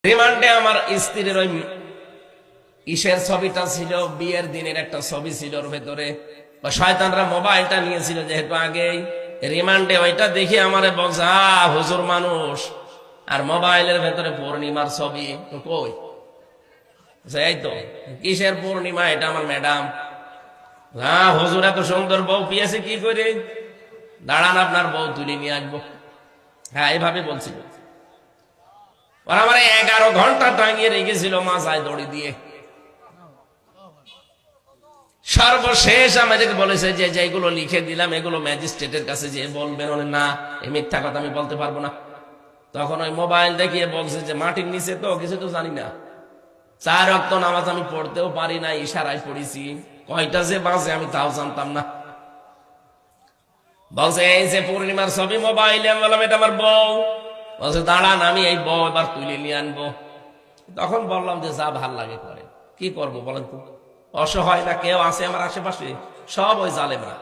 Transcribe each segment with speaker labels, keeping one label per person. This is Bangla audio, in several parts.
Speaker 1: রিমান্ডে আমার স্ত্রীর ওই ইসের ছবিটা ছিল, বিয়ের দিনের একটা ছবি ছিল ওর ভেতরে। শয়তানরা মোবাইলটা নিয়েছিল যেহেতু আগেই, রিমান্ডে ওইটা দেখে আমারে বলছে, হুজুর মানুষ আর মোবাইলের ভেতরে পূর্ণিমার ছবি কই? এই তো কিসের পূর্ণিমা? এটা আমার ম্যাডাম। হুজুর এত সুন্দর বউ পেয়েছে কি করে? দাঁড়ান আপনার বউ তুলে নিয়ে আসবো। এইভাবে বলছিল। ওরা আমার 11 ঘন্টা টাঙিয়ে রেখেছিল মাথায় দড়ি দিয়ে। সর্বশেষ আমাদেরকে বলেছে যে যেগুলো লিখে দিলাম এগুলো ম্যাজিস্ট্রেটের কাছে যে বলবেন। না, এই মিথ্যা কথা আমি বলতে পারবো না। তখন ওই মোবাইল দেখিয়ে বলছে যে মাটির নিচে তো কিছু তো জানি না, 4 ওয়াক্ত নামাজ আমি পড়তেও পারি না, ইশারায় পড়েছি, কয়টা যে বাজে আমি তাও জানতাম না। বলছে এই যে পূর্ণিমার ছবি মোবাইলে। আমি বললাম এটা আমার বউ। বলছে দাঁড়ান আমি এই বউ এবার তুলে নিয়ে আনবো। তখন বললাম যে যা ভাল লাগে করে, কি করবো বলেন তো? অসহায় না কেউ আছে আমার আশেপাশে? সব ওই জালেমরা।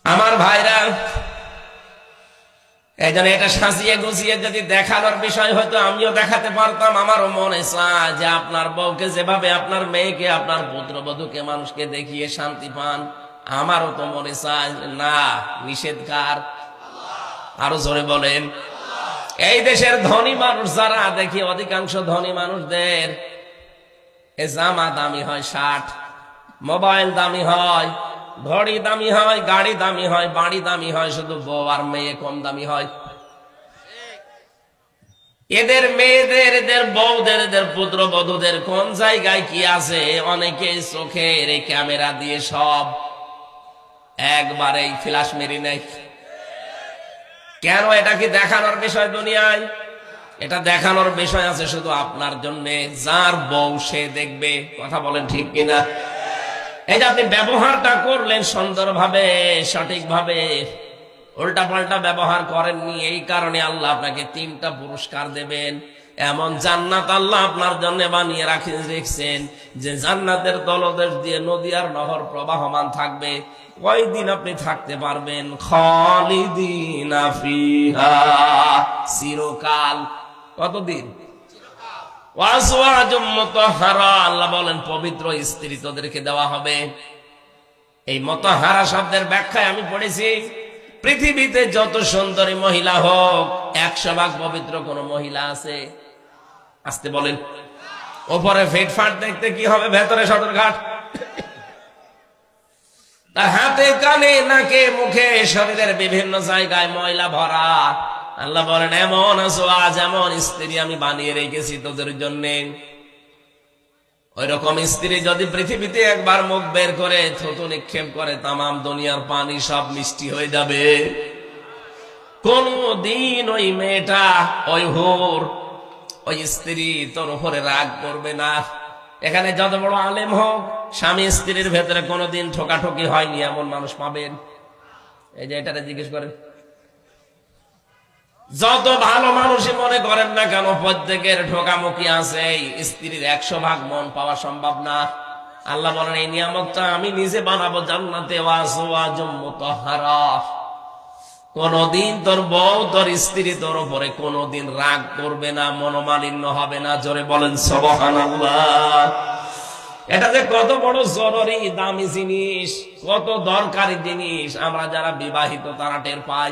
Speaker 1: আমার ভাইরা, এই জন্য এটা সাজিয়ে গুছিয়ে যদি দেখানোর বিষয় হয়তো আমিও দেখাতে পারতাম। আমারও মনে চায় যে আপনার বউকে যেভাবে, আপনার মেয়েকে, আপনার পুত্রবধূকে মানুষকে দেখিয়ে শান্তি পান, আমারও তো মনে চায়। না, নিষেধ কার? আরো জোরে বলেন। এই দেশের ধনী মানুষ যারা, দেখি অধিকাংশ ধনী মানুষদের এ জামা দামি হয় 60, মোবাইল দামি হয়, ঘড়ি দামি হয়, গাড়ি দামি হয়, বাড়ি দামি হয়, শুধু বউ আর মেয়ে কম দামি হয়। এদের মেয়েদের, এদের বউদের, এদের পুত্রবধূদের কোন জায়গায় কি আছে? অনেকে চোখের এই ক্যামেরা দিয়ে সব একবারেই ফ্ল্যাশ মেরে নেয়। কেন? এটা কি দেখানোর বিষয় দুনিয়ায়? এটা দেখানোর বিষয় আছে শুধু আপনার জন্য। যার বউ সে দেখবে। কথা বলেন ঠিক কিনা? এই যে আপনি ব্যবহারটা করলেন সুন্দরভাবে, সঠিকভাবে, উল্টা পাল্টা ব্যবহার করেননি, এই কারণে আল্লাহ আপনাকে 3টা পুরস্কার দেবেন। এমন জান্নাত আল্লাহ আপনার জন্য বানিয়ে রেখেছেন যে জান্নাতের তলদেশ দিয়ে নদী আর নহর প্রবাহমান থাকবে। কয়দিন আপনি থাকতে পারবেন? খালিদিনা ফিহা, চিরকাল। কতদিন? ওয়াজওয়াজুম মুতাহহারা, আল্লাহ বলেন পবিত্র স্ত্রী তোদেরকে দেওয়া হবে। এই মুতাহহারা শব্দের ব্যাখ্যায় আমি পড়েছি, পৃথিবীতে যত সুন্দরী মহিলা হোক 100 ভাগ পবিত্র কোন মহিলা আছে? আসতে বলেন। ওপরে ফিটফাট দেখতে কি হবে, ভেতরে সদরঘাট। তার হাতে, কানে, নাকে, মুখে, শরীরের বিভিন্ন জায়গায় ময়লা ভরা। আল্লাহ বলেন এমন আছো আজ, এমন স্ত্রী আমি বানিয়ে রেখেছি তোদের জন্য। ওই রকম স্ত্রী যদি পৃথিবীতে একবার মুখ বের করে থুতু নিক্ষেপ করে, তামাম দুনিয়ার পানি সব মিষ্টি হয়ে যাবে। কোনদিন ওই মেয়েটা, ওই হুর, ওই স্ত্রী তোর উপরে রাগ করবে না। এখানে যত বড় আলেম হোক, স্বামী স্ত্রীর ভেতরে কোনোদিন ঠোকাঠকি হয়নি এমন মানুষ পাবেন? এই যে এটাতে জিজ্ঞেস করেন। যত ভালো মানুষই মনে করেন না কেন, প্রত্যেকের ঠোকামুখি আছে। স্ত্রীর 100 ভাগ মন পাওয়া সম্ভব না। আল্লাহ বলেন এই নিয়ামতটা আমি নিজে বানাবো জান্নাতে। ওয়াজওয়াজুম মুতাহহারা, কোনদিন তোর বউ, তোর স্ত্রী তোর উপরে কোনদিন রাগ করবে না, মনোমালিন্য হবে না। জোরে বলেন সুবহানাল্লাহ। এটা যে কত বড় জরুরি, দামি জিনিস, কত দরকারি জিনিস, আমরা যারা বিবাহিত তারা টের পাই।